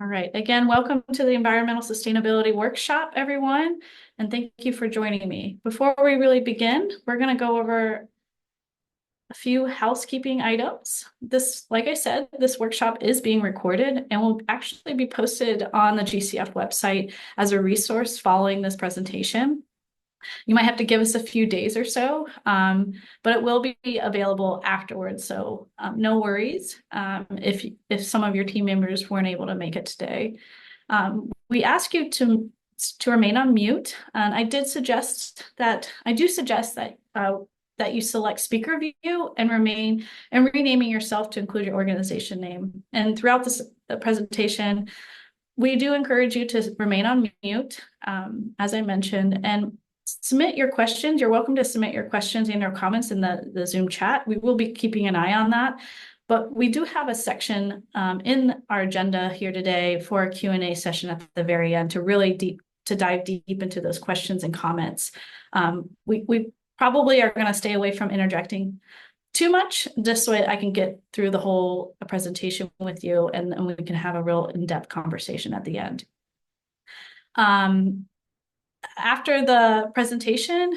All right. Again, welcome to the Environmental Sustainability Workshop, everyone, and thank you for joining me. Before we really begin, we're going to go over a few housekeeping items. Like I said, this workshop is being recorded and will actually be posted on the GCF website as a resource following this presentation. You might have to give us a few days or so, but it will be available afterwards. So no worries if some of your team members weren't able to make it today. We ask you to remain on mute, and I do suggest that that you select speaker view and renaming yourself to include your organization name. And throughout this presentation, we do encourage you to remain on mute, as I mentioned, and submit your questions. You're welcome to submit your questions and your comments in the Zoom chat. We will be keeping an eye on that. But we do have a section in our agenda here today for a Q&A session at the very end to dive deep into those questions and comments. We probably are going to stay away from interjecting too much, just so I can get through the whole presentation with you, and we can have a real in-depth conversation at the end. After the presentation,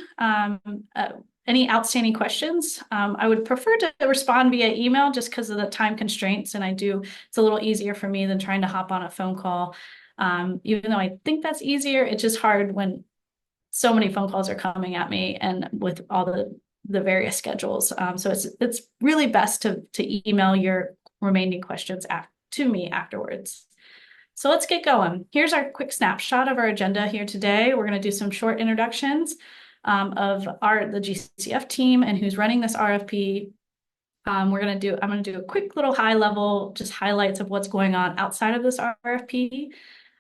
any outstanding questions, I would prefer to respond via email just because of the time constraints, and it's a little easier for me than trying to hop on a phone call. Even though I think that's easier, it's just hard when so many phone calls are coming at me and with all the various schedules. So it's really best to email your remaining questions to me afterwards. So let's get going. Here's our quick snapshot of our agenda here today. We're going to do some short introductions of the GCF team and who's running this RFP. I'm going to do a quick little high level, just highlights of what's going on outside of this RFP.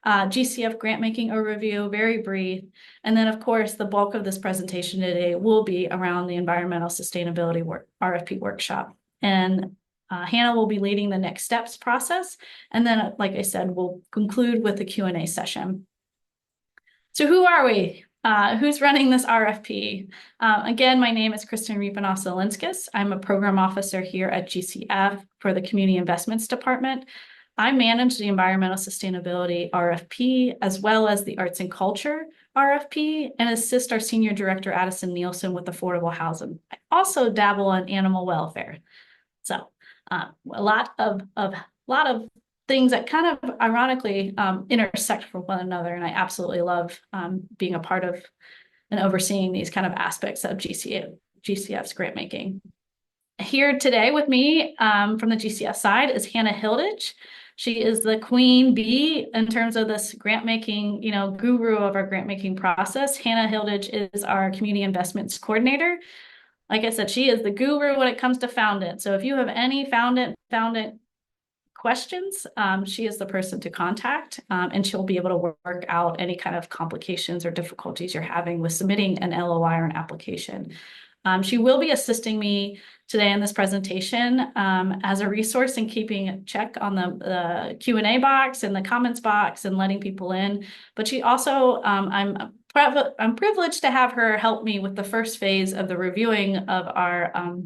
GCF grant making overview, very brief. And then of course, the bulk of this presentation today will be around the environmental sustainability RFP workshop. And Hannah will be leading the next steps process. And then, like I said, we'll conclude with the Q&A session. So who are we? Who's running this RFP? Again, my name is Kristen Ripanoff-Zelinskis. I'm a program officer here at GCF for the Community Investments Department. I manage the environmental sustainability RFP, as well as the arts and culture RFP, and assist our senior director, Addison Nielsen, with affordable housing. I also dabble in animal welfare. So a lot of things that kind of ironically intersect with one another, and I absolutely love being a part of and overseeing these kind of aspects of GCF's grant making. Here today with me from the GCF side is Hannah Hilditch. She is the queen bee in terms of this grant making, guru of our grant making process. Hannah Hilditch is our community investments coordinator. Like I said, she is the guru when it comes to Foundant. So if you have any Foundant questions, she is the person to contact, and she'll be able to work out any kind of complications or difficulties you're having with submitting an LOI or an application. She will be assisting me today in this presentation as a resource in keeping a check on the Q&A box and the comments box and letting people in. But she also, I'm privileged to have her help me with the first phase of the reviewing of our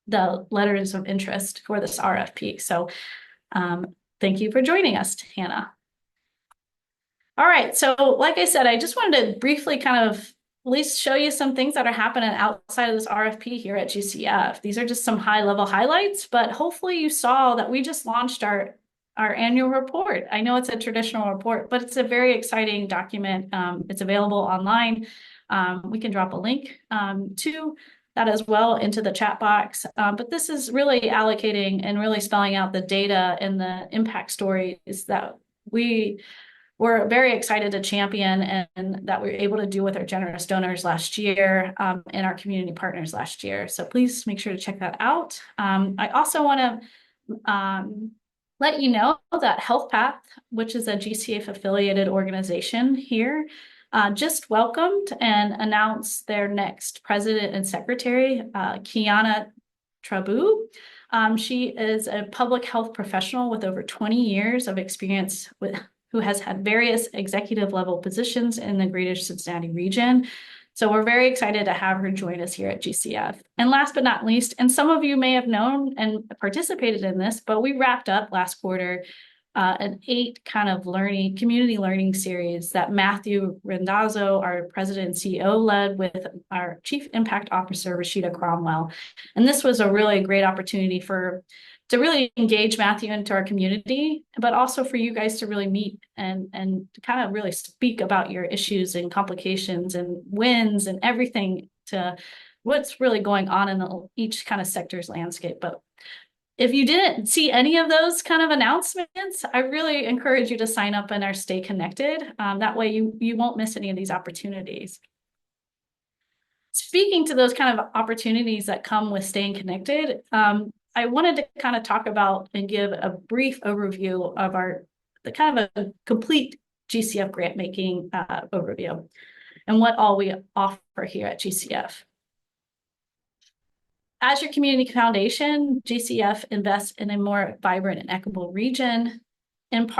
the letters of interest for this RFP. So thank you for joining us, Hannah. All right, so like I said, I just wanted to briefly kind of at least show you some things that are happening outside of this RFP here at GCF. These are just some high-level highlights, but hopefully you saw that we just launched our annual report. I know it's a traditional report, but it's a very exciting document. It's available online. We can drop a link to that as well into the chat box. But this is really allocating and really spelling out the data and the impact stories that we're very excited to champion and that we were able to do with our generous donors last year and our community partners last year. So please make sure to check that out. I also want to let you know that HealthPath, which is a GCF affiliated organization here, just welcomed and announced their next president and secretary, Kiana Trabu. She is a public health professional with over 20 years of experience who has had various executive level positions in the greater Cincinnati region. So we're very excited to have her join us here at GCF. And last but not least, and some of you may have known and participated in this, but we wrapped up last quarter an 8 kind of community learning series that Matthew Randazzo, our president and CEO, led with our Chief Impact Officer, Rashida Cromwell. And this was a really great opportunity to really engage Matthew into our community, but also for you guys to really meet and kind of really speak about your issues and complications and wins and everything to what's really going on in each kind of sector's landscape. But if you didn't see any of those kind of announcements, I really encourage you to sign up in our Stay Connected. That way you won't miss any of these opportunities. Speaking to those kind of opportunities that come with staying connected, I wanted to kind of talk about and give a brief overview of the kind of a complete GCF grant making overview and what all we offer here at GCF. As your community foundation, GCF invests in a more vibrant and equitable region, and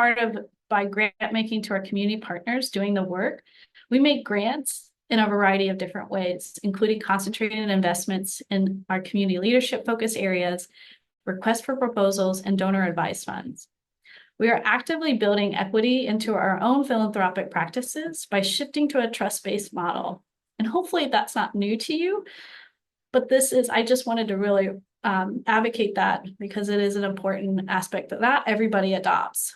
by grant making to our community partners doing the work, we make grants in a variety of different ways, including concentrated investments in our community leadership focus areas, requests for proposals, and donor advised funds. We are actively building equity into our own philanthropic practices by shifting to a trust-based model. And hopefully that's not new to you, but I just wanted to really advocate that because it is an important aspect that not everybody adopts.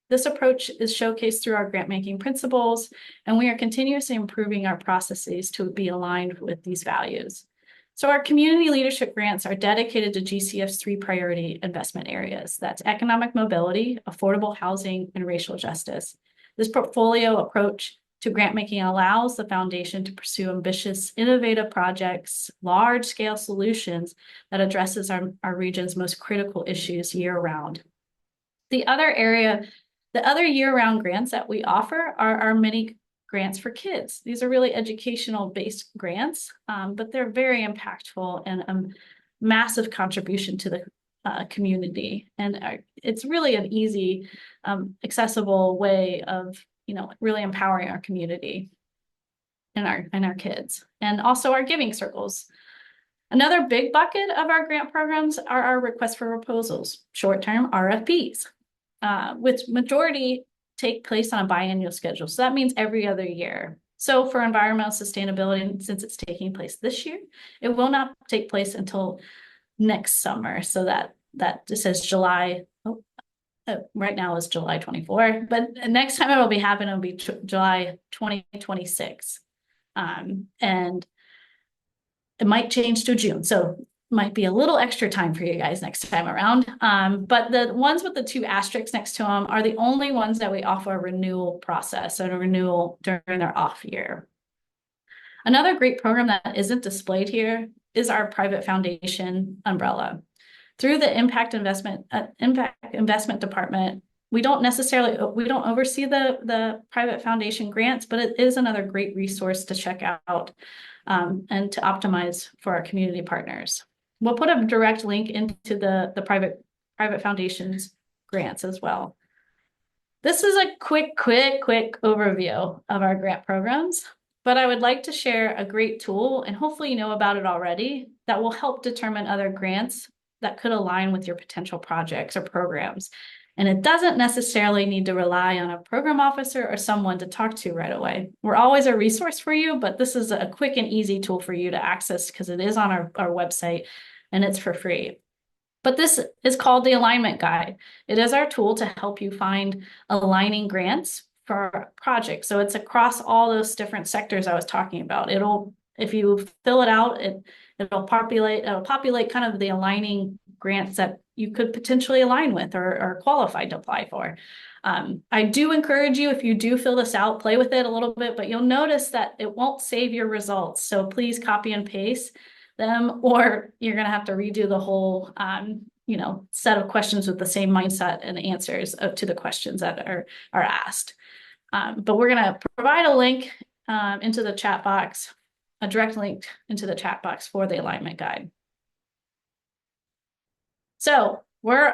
This approach is showcased through our grant-making principles, and we are continuously improving our processes to be aligned with these values. So our community leadership grants are dedicated to GCF's 3 priority investment areas. That's economic mobility, affordable housing, and racial justice. This portfolio approach to grant making allows the foundation to pursue ambitious, innovative projects, large-scale solutions that addresses our region's most critical issues year-round. The other year-round grants that we offer are our mini grants for kids. These are really educational-based grants, but they're very impactful and a massive contribution to the community. And it's really an easy, accessible way of really empowering our community and our kids, and also our giving circles. Another big bucket of our grant programs are our requests for proposals, short-term RFPs, which majority take place on a biannual schedule. So that means every other year. So for environmental sustainability, since it's taking place this year, it will not take place until next summer. So that just says July. Right now is July 24, but next time it'll be happening, it'll be July 2026. And it might change to June. So might be a little extra time for you guys next time around. But the ones with the 2 asterisks next to them are the only ones that we offer a renewal process and a renewal during their off year. Another great program that isn't displayed here is our private foundation umbrella. Through the impact investment department, we don't oversee the private foundation grants, but it is another great resource to check out and to optimize for our community partners. We'll put a direct link into the private foundations grants as well. This is a quick overview of our grant programs, but I would like to share a great tool, and hopefully you know about it already, that will help determine other grants that could align with your potential projects or programs. And it doesn't necessarily need to rely on a program officer or someone to talk to right away. We're always a resource for you, but this is a quick and easy tool for you to access because it is on our website and it's for free. But this is called the Alignment Guide. It is our tool to help you find aligning grants for projects. So it's across all those different sectors I was talking about. If you fill it out, it'll populate kind of the aligning grants that you could potentially align with or are qualified to apply for. I do encourage you, if you do fill this out, play with it a little bit, but you'll notice that it won't save your results. So please copy and paste them, or you're going to have to redo the whole set of questions with the same mindset and answers to the questions that are asked. But we're going to provide a link into the chat box, a direct link into the chat box for the Alignment Guide. So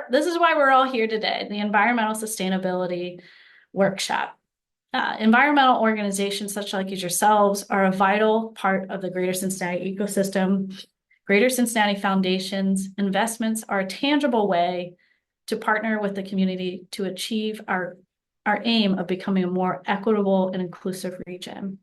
this is why we're all here today, the Environmental Sustainability Workshop. Environmental organizations such as yourselves are a vital part of the Greater Cincinnati ecosystem. Greater Cincinnati Foundation's investments are a tangible way to partner with the community to achieve our aim of becoming a more equitable and inclusive region.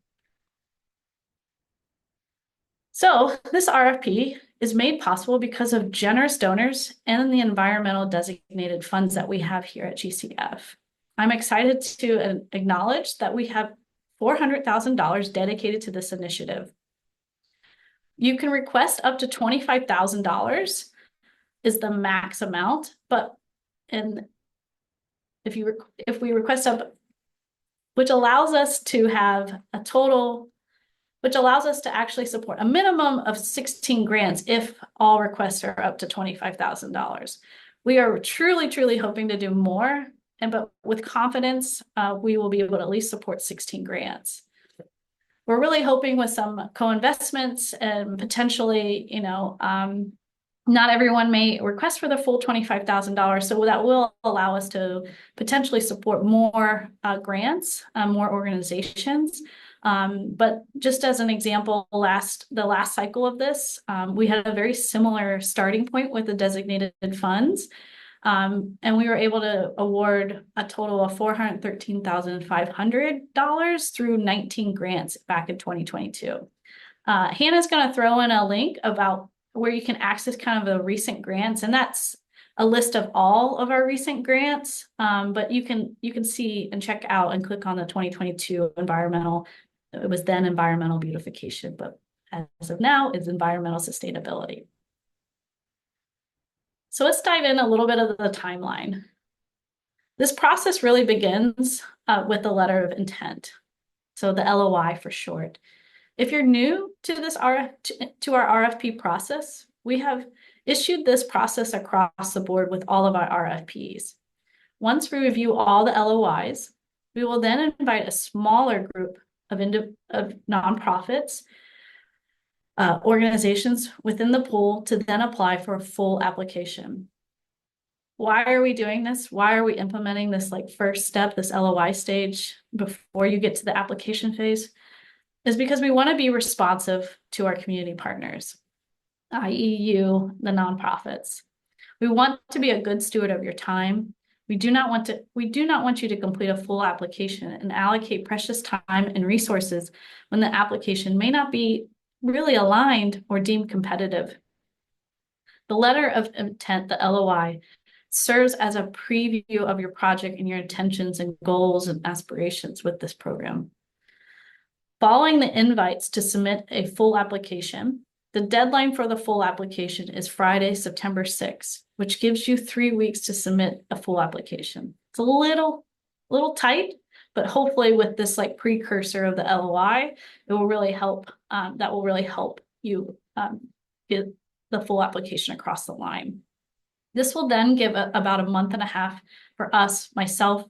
So this RFP is made possible because of generous donors and the environmental designated funds that we have here at GCF. I'm excited to acknowledge that we have $400,000 dedicated to this initiative. You can request up to $25,000 is the max amount, but if we request up, which allows us to have a total, which allows us to actually support a minimum of 16 grants if all requests are up to $25,000. We are truly hoping to do more, but with confidence, we will be able to at least support 16 grants. We're really hoping with some co-investments and potentially, not everyone may request for the full $25,000, so that will allow us to potentially support more grants, more organizations. But just as an example, the last cycle of this, we had a very similar starting point with the designated funds. And we were able to award a total of $413,500 through 19 grants back in 2022. Hannah's going to throw in a link about where you can access kind of the recent grants, and that's a list of all of our recent grants. But you can see and check out and click on the 2022 environmental. It was then environmental beautification, but as of now, it's environmental sustainability. So let's dive in a little bit of the timeline. This process really begins with the letter of intent, so the LOI for short. If you're new to this our RFP process, we have issued this process across the board with all of our RFPs. Once we review all the LOIs, we will then invite a smaller group of nonprofits, organizations within the pool to then apply for a full application. Why are we doing this? Why are we implementing this first step, this LOI stage, before you get to the application phase? Is because we want to be responsive to our community partners, i.e. you, the nonprofits. We want to be a good steward of your time. We do not want you to complete a full application and allocate precious time and resources when the application may not be really aligned or deemed competitive. The letter of intent, the LOI, serves as a preview of your project and your intentions and goals and aspirations with this program. Following the invites to submit a full application, the deadline for the full application is Friday, September 6th, which gives you 3 weeks to submit a full application. It's a little tight, but hopefully with this precursor of the LOI, it will really help. That will really help you get the full application across the line. This will then give about a month and a half for us, myself,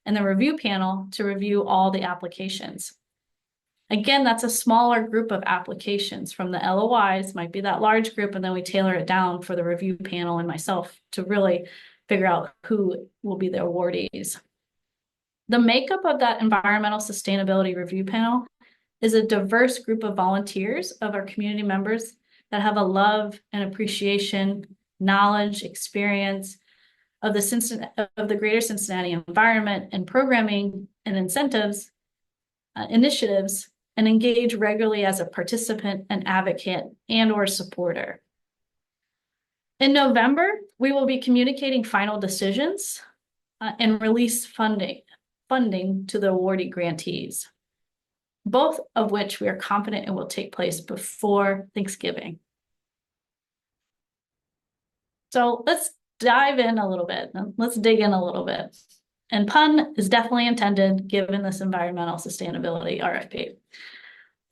and the review panel to review all the applications. Again, that's a smaller group of applications from the LOIs, might be that large group, and then we tailor it down for the review panel and myself to really figure out who will be the awardees. The makeup of that environmental sustainability review panel is a diverse group of volunteers of our community members that have a love and appreciation, knowledge, experience of the greater Cincinnati environment and programming and incentives, initiatives, and engage regularly as a participant, an advocate, and/or supporter. In November, we will be communicating final decisions and release funding to the awardee grantees, both of which we are confident it will take place before Thanksgiving. So let's dive in a little bit. Let's dig in a little bit. And pun is definitely intended given this environmental sustainability RFP.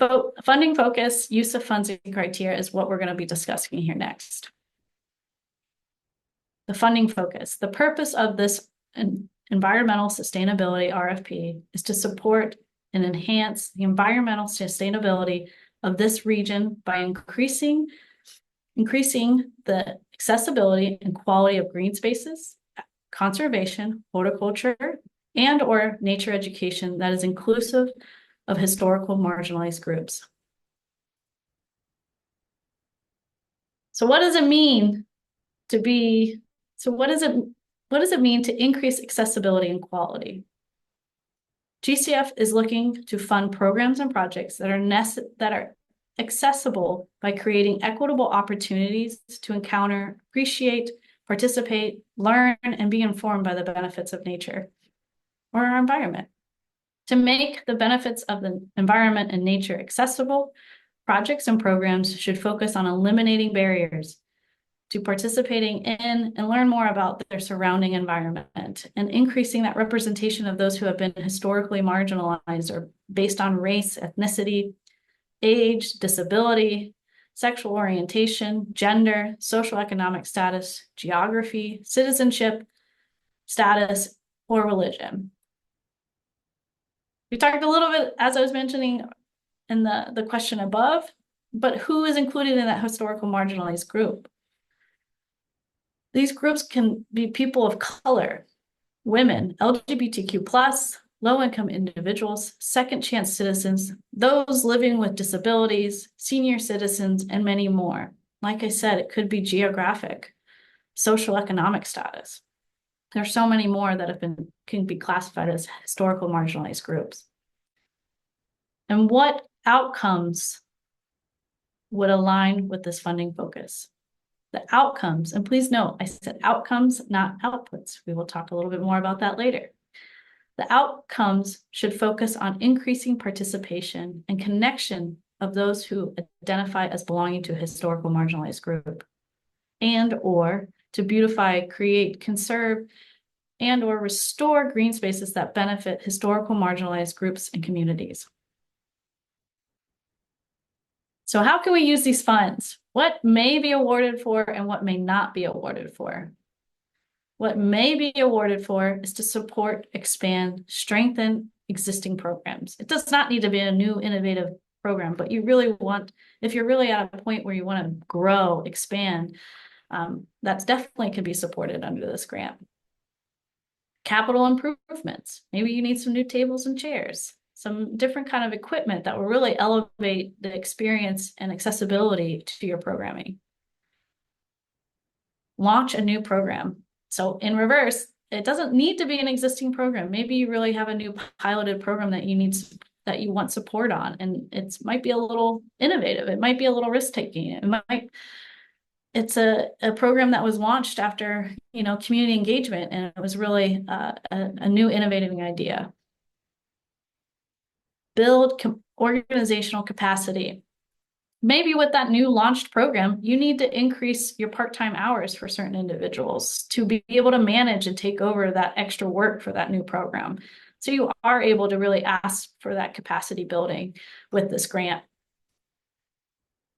But funding focus, use of funds and criteria is what we're going to be discussing here next. The funding focus. The purpose of this environmental sustainability RFP is to support and enhance the environmental sustainability of this region by increasing the accessibility and quality of green spaces, conservation, horticulture, and/or nature education that is inclusive of historical marginalized groups. So what does it mean to be, so what what does it mean to increase accessibility and quality? GCF is looking to fund programs and projects that are accessible by creating equitable opportunities to encounter, appreciate, participate, learn, and be informed by the benefits of nature or our environment. To make the benefits of the environment and nature accessible, projects and programs should focus on eliminating barriers to participating in and learn more about their surrounding environment and increasing that representation of those who have been historically marginalized or based on race, ethnicity, age, disability, sexual orientation, gender, social economic status, geography, citizenship, status, or religion. We talked a little bit, as I was mentioning in the question above, but who is included in that historical marginalized group? These groups can be people of color, women, LGBTQ+, low-income individuals, second-chance citizens, those living with disabilities, senior citizens, and many more. Like I said, it could be geographic, social economic status. There's so many more that can be classified as historical marginalized groups. And what outcomes would align with this funding focus? The outcomes, and please note, I said outcomes, not outputs. We will talk a little bit more about that later. The outcomes should focus on increasing participation and connection of those who identify as belonging to a historical marginalized group, and or to beautify, create, conserve, and or restore green spaces that benefit historical marginalized groups and communities. So how can we use these funds? What may be awarded for and what may not be awarded for? What may be awarded for is to support, expand, strengthen existing programs. It does not need to be a new innovative program, but you really want, if you're really at a point where you want to grow, expand, that's definitely can be supported under this grant. Capital improvements. Maybe you need some new tables and chairs, some different kind of equipment that will really elevate the experience and accessibility to your programming. Launch a new program. So in reverse, it doesn't need to be an existing program. Maybe you really have a new piloted program that you want support on, and it might be a little innovative. It might be a little risk-taking. It's a program that was launched after, community engagement, and it was really a new innovative idea. Build organizational capacity. Maybe with that new launched program, you need to increase your part-time hours for certain individuals to be able to manage and take over that extra work for that new program. So you are able to really ask for that capacity building with this grant.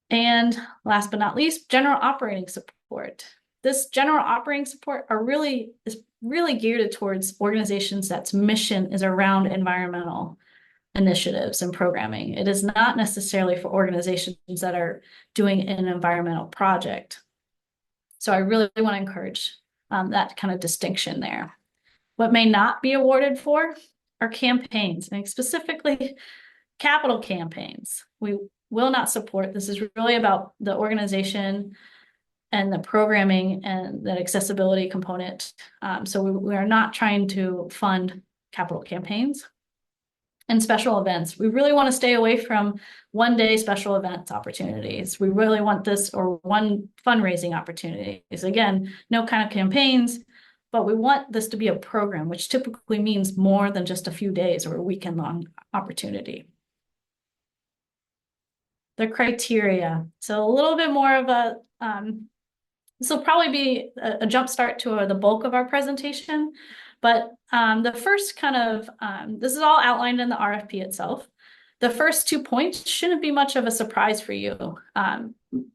And last but not least, general operating support. This general operating support is really geared towards organizations that's mission is around environmental initiatives and programming. It is not necessarily for organizations that are doing an environmental project. So I really want to encourage that kind of distinction there. What may not be awarded for are campaigns, and specifically capital campaigns. We will not support. This is really about the organization and the programming and the accessibility component. So we are not trying to fund capital campaigns. And special events. We really want to stay away from one-day special events opportunities. We really want this, or one fundraising opportunities. Again, no kind of campaigns, but we want this to be a program, which typically means more than just a few days or a weekend-long opportunity. The criteria. So a little bit more of a, this will probably be a jump start to the bulk of our presentation. But the first kind of, this is all outlined in the RFP itself. The first 2 points shouldn't be much of a surprise for you.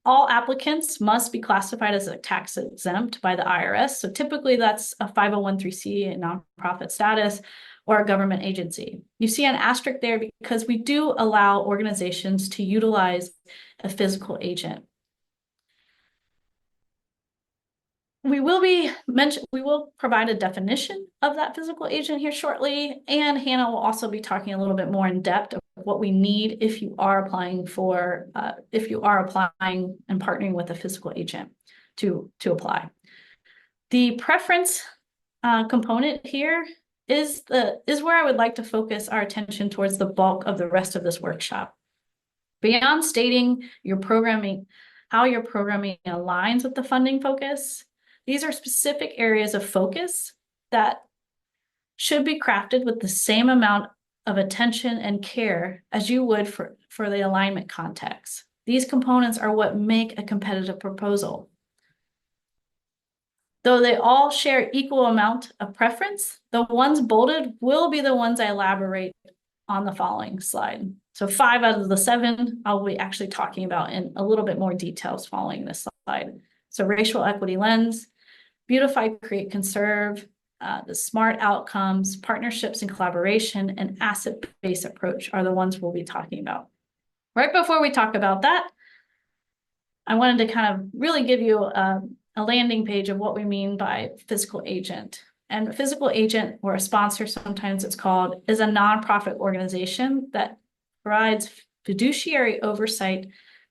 All applicants must be classified as a tax exempt by the IRS. So typically that's a 501(c)(3) nonprofit status or a government agency. You see an asterisk there because we do allow organizations to utilize a physical agent. We will provide a definition of that physical agent here shortly, and Hannah will also be talking a little bit more in depth of what we need if you are applying and partnering with a physical agent to apply. The preference component here is where I would like to focus our attention towards the bulk of the rest of this workshop. Beyond stating your programming, how your programming aligns with the funding focus, these are specific areas of focus that should be crafted with the same amount of attention and care as you would for the alignment context. These components are what make a competitive proposal. Though they all share equal amount of preference, the ones bolded will be the ones I elaborate on the following slide. So 5 out of the 7, I'll be actually talking about in a little bit more details following this slide. So racial equity lens, beautify, create, conserve, the SMART outcomes, partnerships and collaboration, and asset-based approach are the ones we'll be talking about. Right before we talk about that, I wanted to kind of really give you a landing page of what we mean by physical agent. And a physical agent, or a sponsor, sometimes it's called, is a nonprofit organization that provides fiduciary oversight,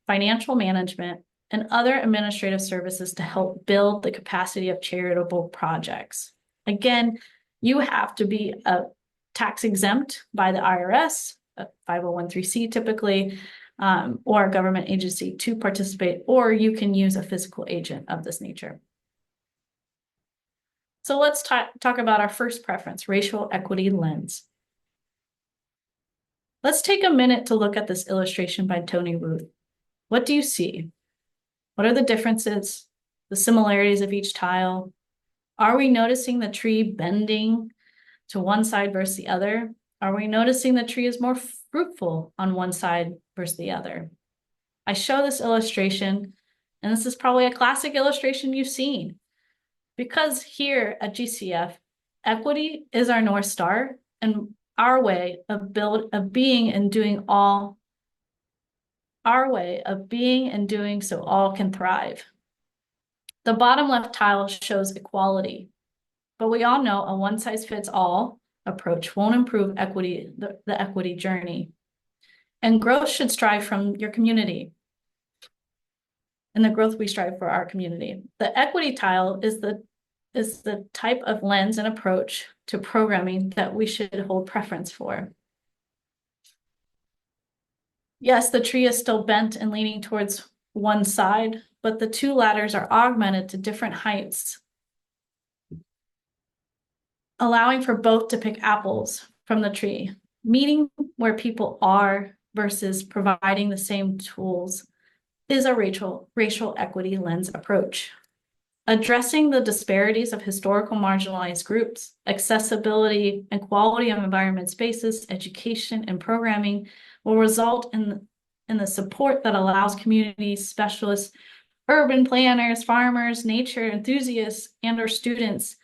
financial management, and other administrative services to help build the capacity of charitable projects. Again, you have to be tax exempt by the IRS, a 501(c) typically, or a government agency to participate, or you can use a physical agent of this nature. So let's talk about our first preference, racial equity lens. Let's take a minute to look at this illustration by Tony Ruth. What do you see? What are the differences, the similarities of each tile? Are we noticing the tree bending to one side versus the other? Are we noticing the tree is more fruitful on one side versus the other? I show this illustration, and this is probably a classic illustration you've seen, because here at GCF, equity is our North Star and our way of being and doing so all can thrive. The bottom left tile shows equality, but we all know a one-size-fits-all approach won't improve equity, the equity journey. And growth should strive from your community. And the growth we strive for our community. The equity tile is the type of lens and approach to programming that we should hold preference for. Yes, the tree is still bent and leaning towards one side, but the two ladders are augmented to different heights, allowing for both to pick apples from the tree, meeting where people are versus providing the same tools is a racial equity lens approach. Addressing the disparities of historical marginalized groups, accessibility and quality of environment spaces, education, and programming will result in the support that allows communities, specialists, urban planners, farmers, nature enthusiasts, and/or students,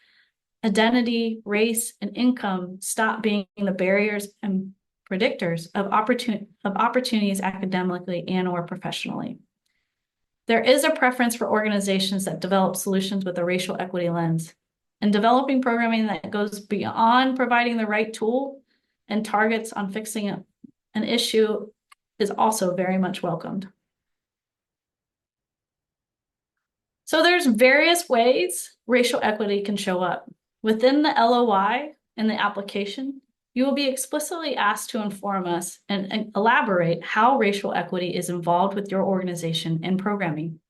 identity, race, and income stop being the barriers and predictors of opportunities academically and/or professionally. There is a preference for organizations that develop solutions with a racial equity lens, and developing programming that goes beyond providing the right tool and targets on fixing an issue is also very much welcomed. So there's various ways racial equity can show up. Within the LOI and the application, you will be explicitly asked to inform us and elaborate how racial equity is involved with your organization and programming.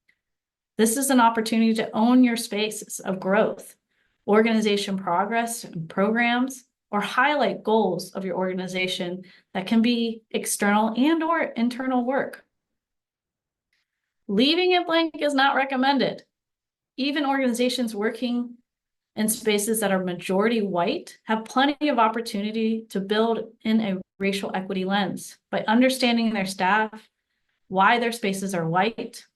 This is an opportunity to own your spaces of growth, organization progress and programs, or highlight goals of your organization that can be external and/or internal work. Leaving it blank is not recommended. Even organizations working in spaces that are majority white have plenty of opportunity to build in a racial equity lens by understanding their staff, why their spaces are white,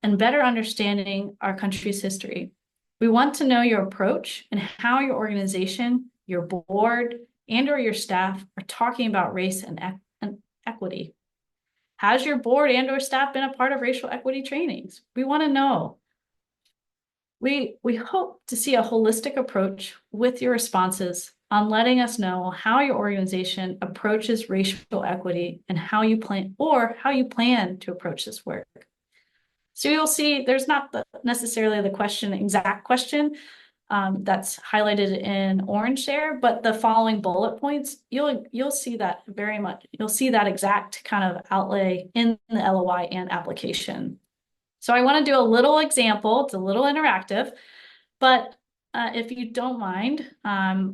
and better understanding our country's history. We want to know your approach and how your organization, your board, and/or your staff are talking about race and equity. Has your board and/or staff been a part of racial equity trainings? We want to know. We hope to see a holistic approach with your responses on letting us know how your organization approaches racial equity and how you plan to approach this work. So you'll see there's not necessarily the exact question, That's highlighted in orange there, but the following bullet points, you'll see that very much, you'll see that exact kind of outlay in the LOI and application. So I want to do a little example. It's a little interactive, but if you don't mind,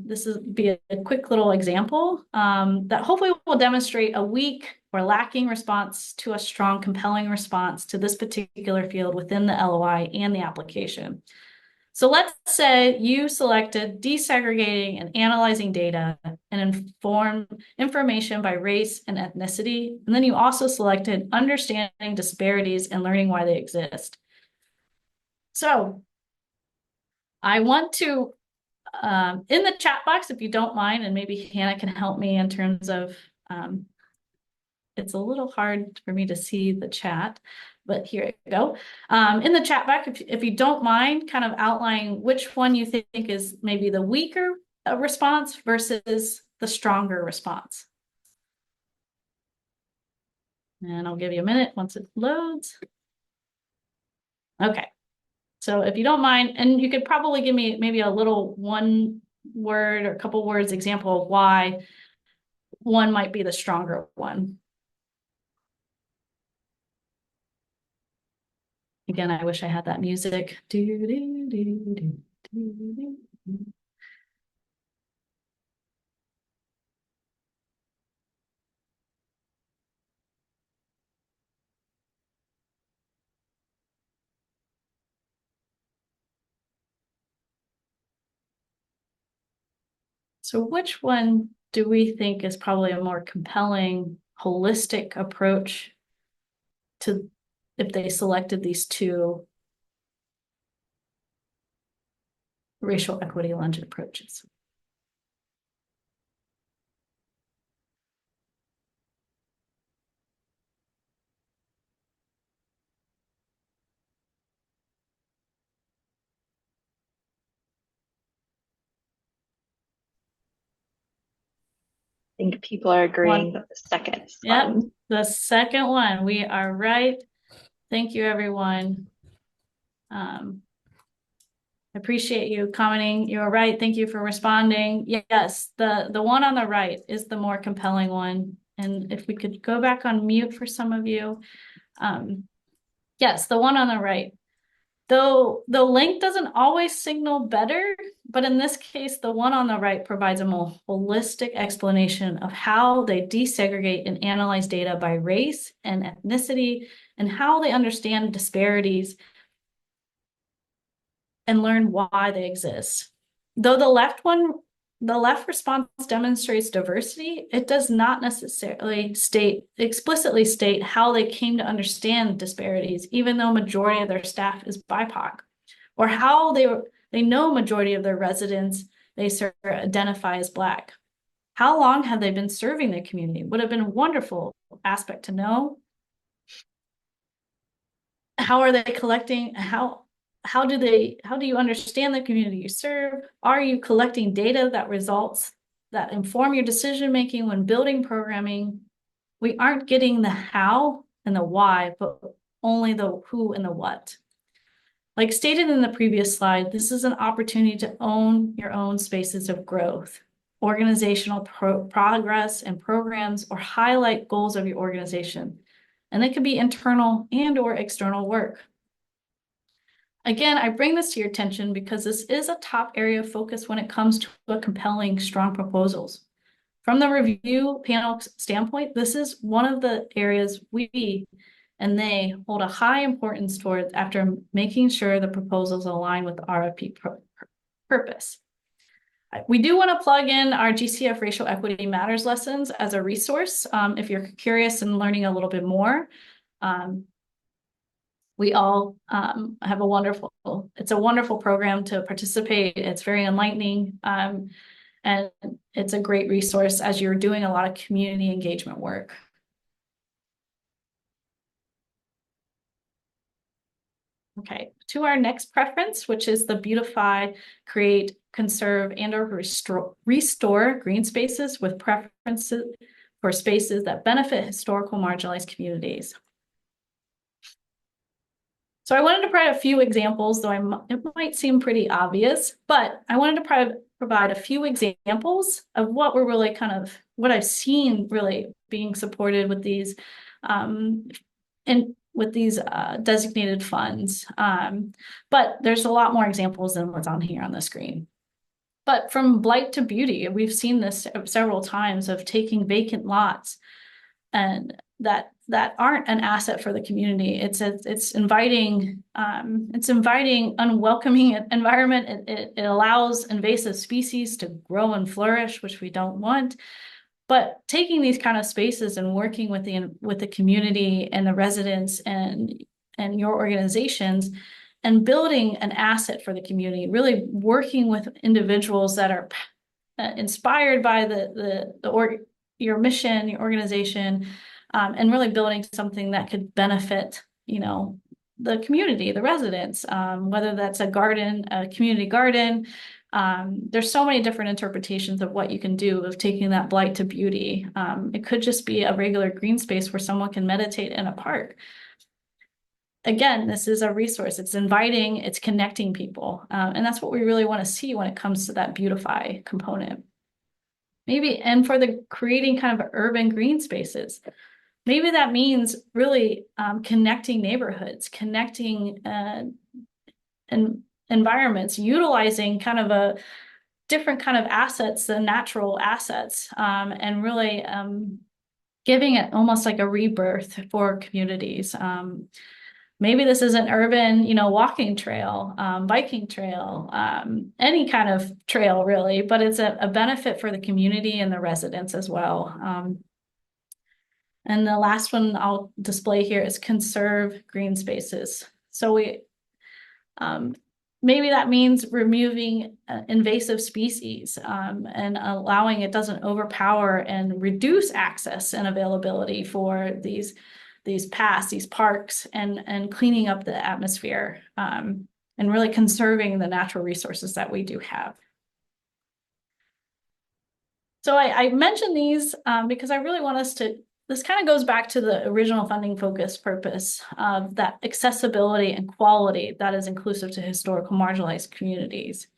this is be a quick little example that hopefully will demonstrate a weak or lacking response to a strong, compelling response to this particular field within the LOI and the application. So let's say you selected desegregating and analyzing data and inform information by race and ethnicity. And then you also selected understanding disparities and learning why they exist. So I want to, in the chat box, if you don't mind, and maybe Hannah can help me in terms of, it's a little hard for me to see the chat, but here we go. In the chat box, if you don't mind kind of outlining which one you think is maybe the weaker response versus the stronger response. And I'll give you a minute once it loads. Okay. So if you don't mind, and you could probably give me maybe a little one word or a couple words example of why one might be the stronger one. Again, I wish I had that music. So which one do we think is probably a more compelling, holistic approach to if they selected these two racial equity lunge approaches? I think people are agreeing that the second. Yep, the second one. We are right. Thank you, everyone. Appreciate you commenting. You're right. Thank you for responding. Yes, the one on the right is the more compelling one. And if we could go back on mute for some of you. Yes, the one on the right. Though the link doesn't always signal better, but in this case, the one on the right provides a more holistic explanation of how they desegregate and analyze data by race and ethnicity and how they understand disparities and learn why they exist. Though the left response demonstrates diversity, it does not necessarily explicitly state how they came to understand disparities, even though majority of their staff is BIPOC, or how they know majority of their residents they serve identify as Black. How long have they been serving the community? Would have been a wonderful aspect to know. How are they collecting? How do you understand the community you serve? Are you collecting data that inform your decision making when building programming? We aren't getting the how and the why, but only the who and the what. Like stated in the previous slide, this is an opportunity to own your own spaces of growth, organizational progress and programs, or highlight goals of your organization. And it could be internal and or external work. Again, I bring this to your attention because this is a top area of focus when it comes to a compelling, strong proposals. From the review panel standpoint, this is one of the areas we and they hold a high importance towards after making sure the proposals align with the RFP purpose. We do want to plug in our GCF Racial Equity Matters lessons as a resource if you're curious and learning a little bit more. We all have it's a wonderful program to participate. It's very enlightening. And it's a great resource as you're doing a lot of community engagement work. Okay, to our next preference, which is the beautify, create, conserve, and or restore green spaces with preferences for spaces that benefit historical marginalized communities. So I wanted to provide a few examples, though it might seem pretty obvious, but I wanted to provide a few examples of what we're really what I've seen really being supported with these and with these designated funds. But there's a lot more examples than what's on here on the screen. But from blight to beauty, we've seen this several times of taking vacant lots and that aren't an asset for the community. It's inviting unwelcoming environment. It allows invasive species to grow and flourish, which we don't want. But taking these kind of spaces and working with the community and the residents and your organizations and building an asset for the community, really working with individuals that are inspired by your mission, your organization, and really building something that could benefit, the community, the residents, whether that's a garden, a community garden. There's so many different interpretations of what you can do of taking that blight to beauty. It could just be a regular green space where someone can meditate in a park. Again, this is a resource. It's inviting, it's connecting people. And that's what we really want to see when it comes to that beautify component. Maybe, and for the creating kind of urban green spaces, maybe that means really connecting neighborhoods, connecting and environments, utilizing kind of a different kind of assets than natural assets, and really giving it almost like a rebirth for communities. Maybe this is an urban, walking trail, biking trail, any kind of trail really, but it's a benefit for the community and the residents as well. And the last one I'll display here is conserve green spaces. So maybe that means removing invasive species and allowing it doesn't overpower and reduce access and availability for these paths, these parks, and cleaning up the atmosphere and really conserving the natural resources that we do have. So I mentioned these because I really want us to, this kind of goes back to the original funding focus purpose of that accessibility and quality that is inclusive to historical marginalized communities.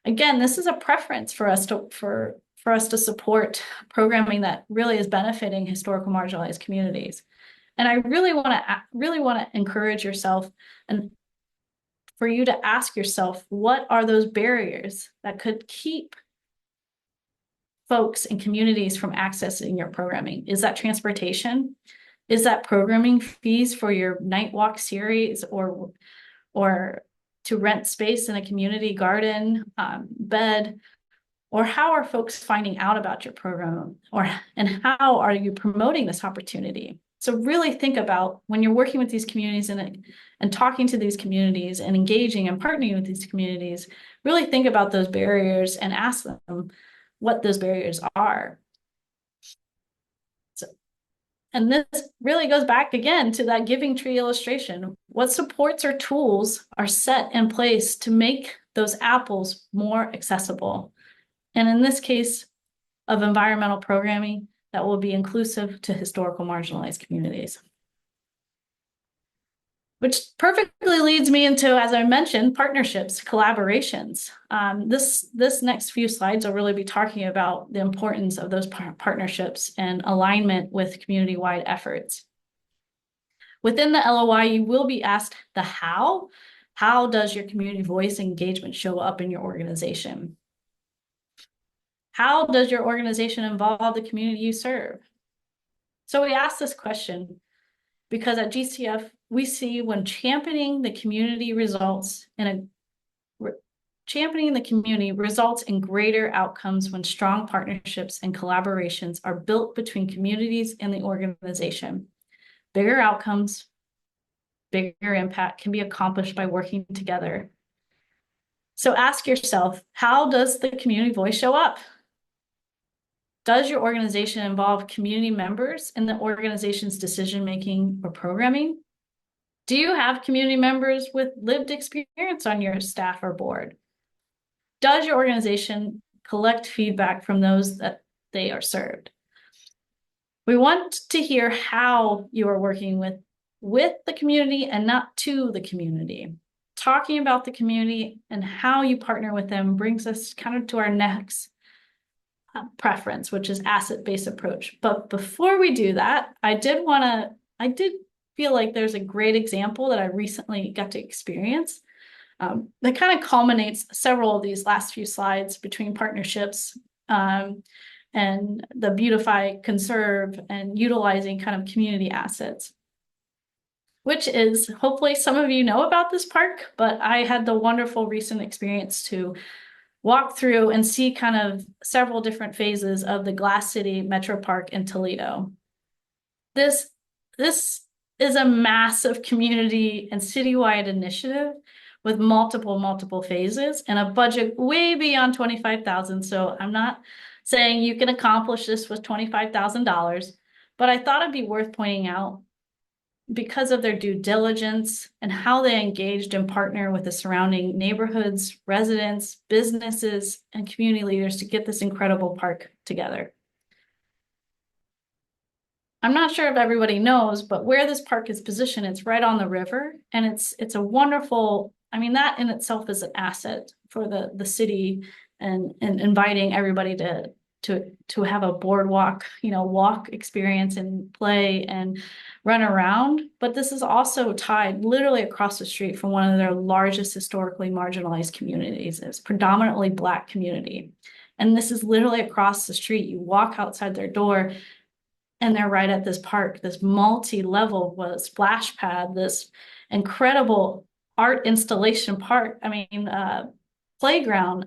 Again, this is a preference for us to support programming that really is benefiting historical marginalized communities. And I really want to encourage yourself and for you to ask yourself, what are those barriers that could keep folks and communities from accessing your programming? Is that transportation? Is that programming fees for your night walk series or to rent space in a community garden, bed? Or how are folks finding out about your program? And how are you promoting this opportunity? So really think about when you're working with these communities and talking to these communities and engaging and partnering with these communities, really think about those barriers and ask them what those barriers are. And this really goes back again to that giving tree illustration. What supports or tools are set in place to make those apples more accessible? And in this case of environmental programming, that will be inclusive to historical marginalized communities. Which perfectly leads me into, as I mentioned, partnerships, collaborations. This next few slides will really be talking about the importance of those partnerships and alignment with community-wide efforts. Within the LOI, you will be asked the how. How does your community voice engagement show up in your organization? How does your organization involve the community you serve? So we ask this question because at GCF, we see when championing the community results in greater outcomes when strong partnerships and collaborations are built between communities and the organization. Bigger outcomes, bigger impact can be accomplished by working together. So ask yourself, how does the community voice show up? Does your organization involve community members in the organization's decision-making or programming? Do you have community members with lived experience on your staff or board? Does your organization collect feedback from those that they are served? We want to hear how you are working with with the community and not to the community. Talking about the community and how you partner with them brings us kind of to our next preference, which is asset-based approach. But before we do that, I did feel like there's a great example that I recently got to experience that kind of culminates several of these last few slides between partnerships and the beautify, conserve, and utilizing kind of community assets, which is, hopefully some of you know about this park, but I had the wonderful recent experience to walk through and see kind of several different phases of the Glass City Metro Park in Toledo. This is a massive community and citywide initiative with multiple phases and a budget way beyond $25,000. So I'm not saying you can accomplish this with $25,000, but I thought it'd be worth pointing out because of their due diligence and how they engaged and partner with the surrounding neighborhoods, residents, businesses, and community leaders to get this incredible park together. I'm not sure if everybody knows, but where this park is positioned, it's right on the river, and it's a wonderful, I mean, that in itself is an asset for the city and inviting everybody to have a boardwalk, walk experience and play and run around. But this is also tied literally across the street from one of their largest historically marginalized communities. It's predominantly Black community. And this is literally across the street. You walk outside their door and they're right at this park, this multi-level splash pad, this incredible art installation park. I mean, playground,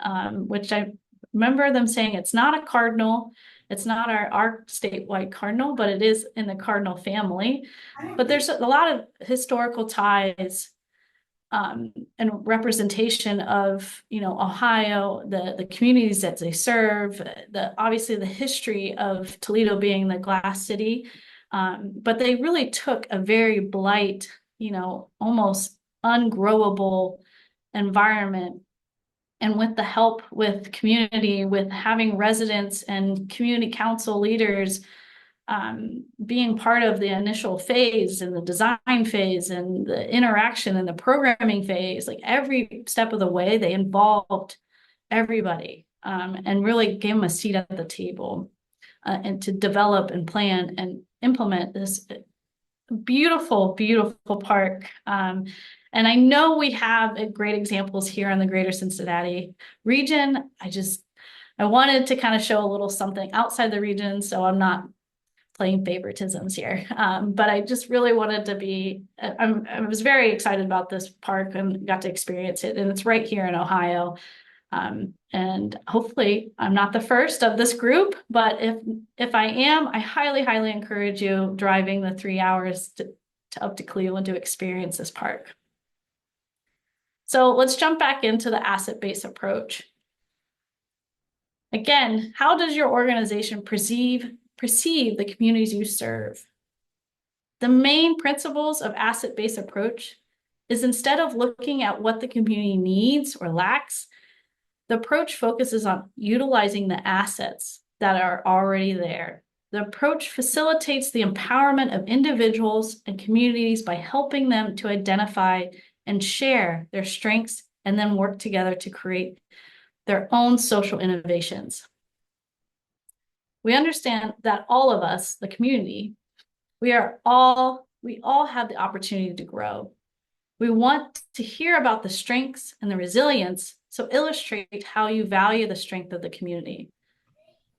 which I remember them saying it's not a cardinal. It's not our statewide cardinal, but it is in the cardinal family. But there's a lot of historical ties and representation of, Ohio, the communities that they serve, obviously the history of Toledo being the glass city. But they really took a very blight, almost ungrowable environment. And with the help with community, with having residents and community council leaders being part of the initial phase and the design phase and the interaction and the programming phase, like every step of the way, they involved everybody and really gave them a seat at the table and to develop and plan and implement this beautiful park. And I know we have great examples here in the greater Cincinnati region. I wanted to kind of show a little something outside the region, so I'm not playing favoritisms here. But I just really wanted to I was very excited about this park and got to experience it. And it's right here in Ohio. And hopefully I'm not the first of this group, but if I am, I highly encourage you driving the 3 hours to up to Cleveland to experience this park. So let's jump back into the asset-based approach. Again, how does your organization perceive the communities you serve? The main principles of asset-based approach is instead of looking at what the community needs or lacks, the approach focuses on utilizing the assets that are already there. The approach facilitates the empowerment of individuals and communities by helping them to identify and share their strengths and then work together to create their own social innovations. We understand that all of us, the community, we all have the opportunity to grow. We want to hear about the strengths and the resilience, so illustrate how you value the strength of the community.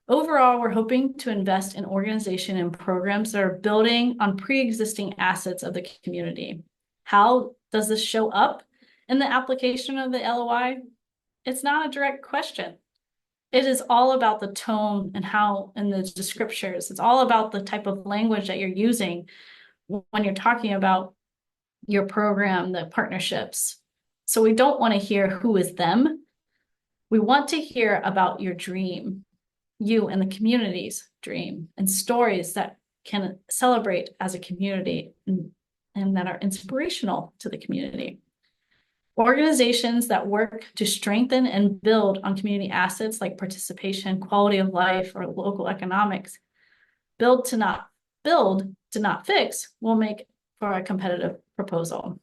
Overall, we're hoping to invest in organization and programs that are building on pre-existing assets of the community. How does this show up in the application of the LOI? It's not a direct question. It is all about the tone and how in the descriptors. It's all about the type of language that you're using when you're talking about your program, the partnerships. So we don't want to hear who is them. We want to hear about your dream, you and the community's dream, and stories that can celebrate as a community and that are inspirational to the community. Organizations that work to strengthen and build on community assets like participation, quality of life, or local economics, build to not fix, will make for a competitive proposal.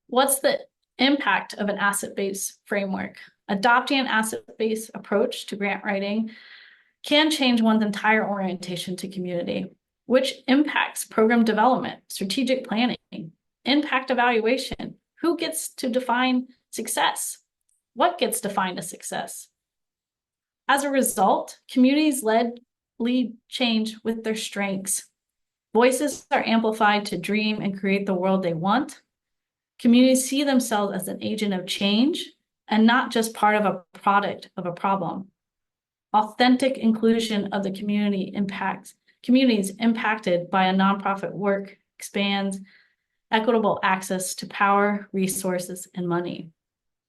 What's the impact of an asset-based framework? Adopting an asset-based approach to grant writing can change one's entire orientation to community, which impacts program development, strategic planning, impact evaluation. Who gets to define success? What gets defined as success? As a result, communities lead change with their strengths. Voices are amplified to dream and create the world they want. Communities see themselves as an agent of change and not just part of a product of a problem. Authentic inclusion of the communities impacted by a nonprofit work expands equitable access to power, resources, and money.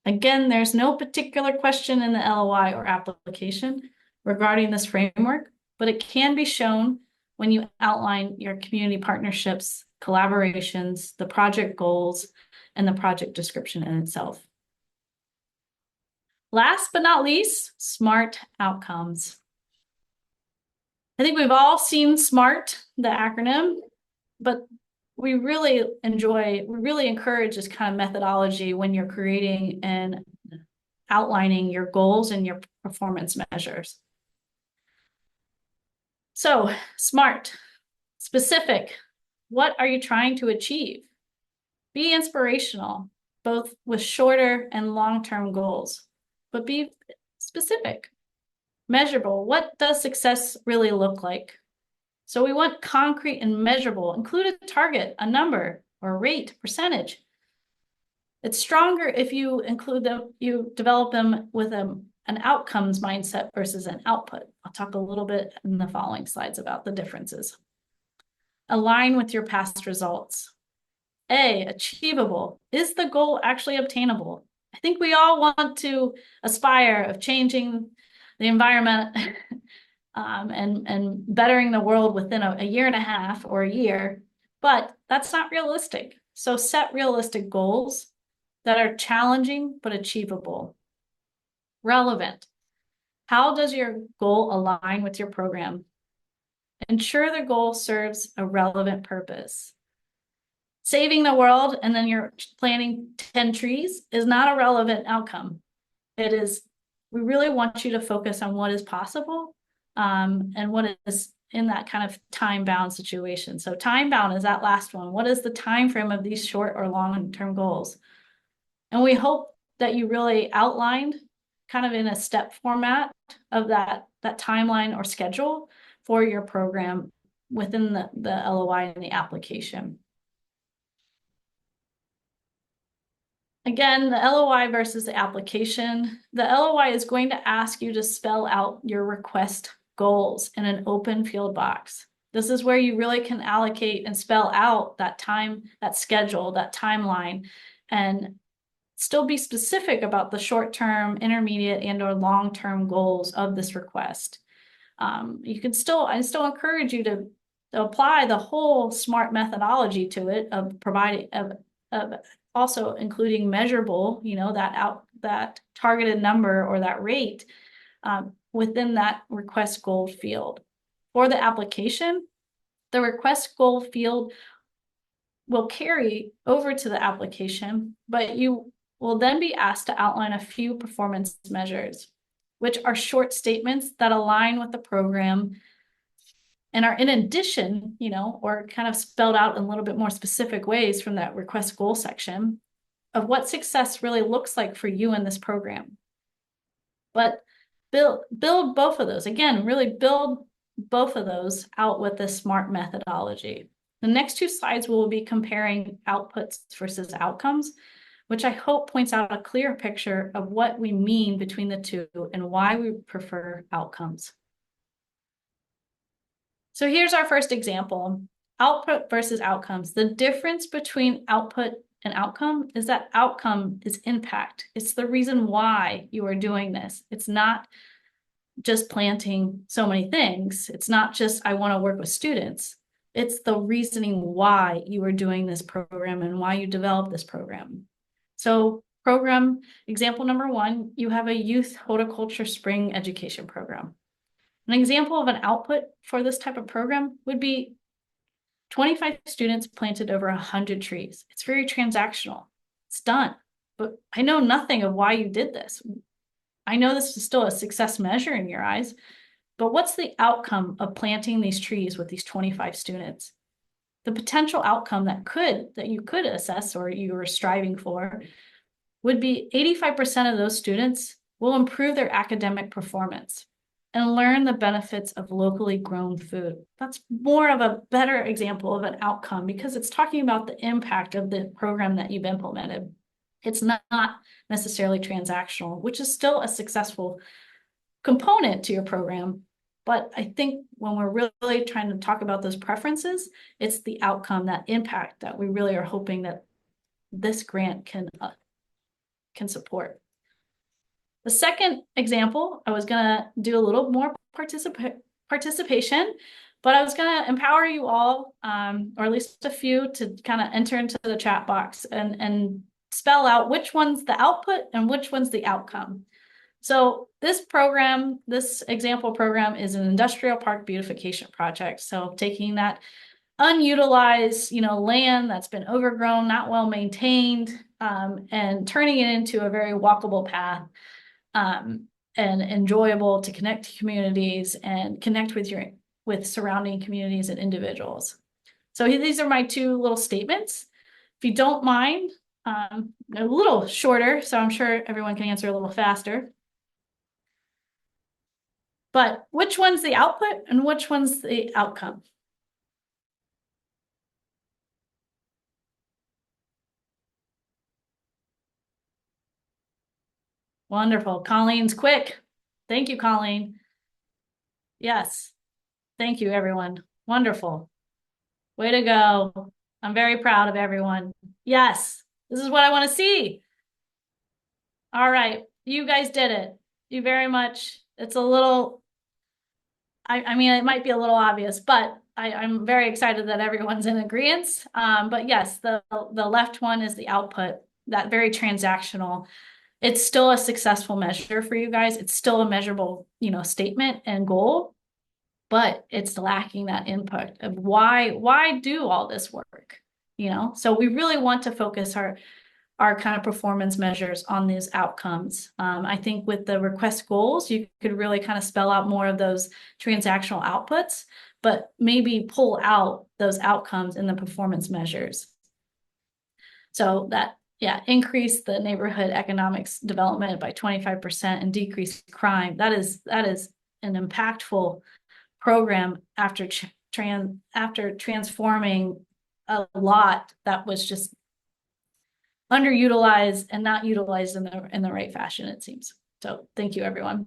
Again, there's no particular question in the LOI or application regarding this framework, but it can be shown when you outline your community partnerships, collaborations, the project goals, and the project description in itself. Last but not least, SMART outcomes. I think we've all seen SMART, the acronym, but we really encourage this kind of methodology when you're creating and outlining your goals and your performance measures. So, SMART, specific. What are you trying to achieve? Be inspirational, both with shorter and long-term goals, but be specific. Measurable. What does success really look like? So we want concrete and measurable. Include a target, a number, or a rate, percentage. It's stronger if you develop them with an outcomes mindset versus an output. I'll talk a little bit in the following slides about the differences. Align with your past results. A, achievable. Is the goal actually obtainable? I think we all want to aspire of changing the environment and bettering the world within a year and a half or a year, but that's not realistic. So set realistic goals that are challenging but achievable. Relevant. How does your goal align with your program? Ensure the goal serves a relevant purpose. Saving the world and then you're planting 10 trees is not a relevant outcome. It is, we really want you to focus on what is possible and what is in that kind of time-bound situation. So time-bound is that last one. What is the time frame of these short or long-term goals? And we hope that you really outlined kind of in a step format of that timeline or schedule for your program within the LOI and the application. Again, the LOI versus the application. The LOI is going to ask you to spell out your request goals in an open field box. This is where you really can allocate and spell out that time, that schedule, that timeline, and still be specific about the short-term, intermediate, and/or long-term goals of this request. You can still, I still encourage you to apply the whole SMART methodology to it of providing of also including measurable, you know, that targeted number or that rate within that request goal field. For the application, the request goal field will carry over to the application, but you will then be asked to outline a few performance measures, which are short statements that align with the program and are in addition, you know, or kind of spelled out in a little bit more specific ways from that request goal section of what success really looks like for you in this program. But build both of those. Again, really build both of those out with the SMART methodology. The next two slides will be comparing outputs versus outcomes, which I hope points out a clear picture of what we mean between the two and why we prefer outcomes. So here's our first example, output versus outcomes. The difference between output and outcome is that outcome is impact. It's the reason why you are doing this. It's not just planting so many things. It's not just, I want to work with students. It's the reasoning why you are doing this program and why you developed this program. So program example number one, you have a youth horticulture spring education program. An example of an output for this type of program would be 25 students planted over 100 trees. It's very transactional. It's done. But I know nothing of why you did this. I know this is still a success measure in your eyes, but what's the outcome of planting these trees with these 25 students? The potential outcome that you could assess or you were striving for would be 85% of those students will improve their academic performance and learn the benefits of locally grown food. That's more of a better example of an outcome because it's talking about the impact of the program that you've implemented. It's not necessarily transactional, which is still a successful component to your program. But I think when we're really trying to talk about those preferences, it's the outcome, that impact that we really are hoping that this grant can support. The second example, I was gonna do a little more participation, but I was gonna empower you all, or at least a few, to kind of enter into the chat box and spell out which one's the output and which one's the outcome. So this program, this example program, is an industrial park beautification project. So taking that unutilized, land that's been overgrown, not well maintained, and turning it into a very walkable path, and enjoyable to connect to communities and connect with surrounding communities and individuals. So these are my two little statements. If you don't mind, a little shorter, so I'm sure everyone can answer a little faster. But which one's the output and which one's the outcome? Wonderful. Colleen's quick. Thank you, Colleen. Yes. Thank you, everyone. Wonderful. Way to go. I'm very proud of everyone. Yes, this is what I want to see. All right. You guys did it. You very much. It's a little, I mean, it might be a little obvious, but I'm very excited that everyone's in agreement. But yes, the left one is the output, that very transactional. It's still a successful measure for you guys. It's still a measurable, statement and goal, but it's lacking that input of why do all this work, So we really want to focus our kind of performance measures on these outcomes. I think with the request goals, you could really kind of spell out more of those transactional outputs, but maybe pull out those outcomes in the performance measures. So that, increase the neighborhood economics development by 25% and decrease crime. That is an impactful program after transforming a lot that was just underutilized and not utilized in the right fashion, it seems. So thank you, everyone.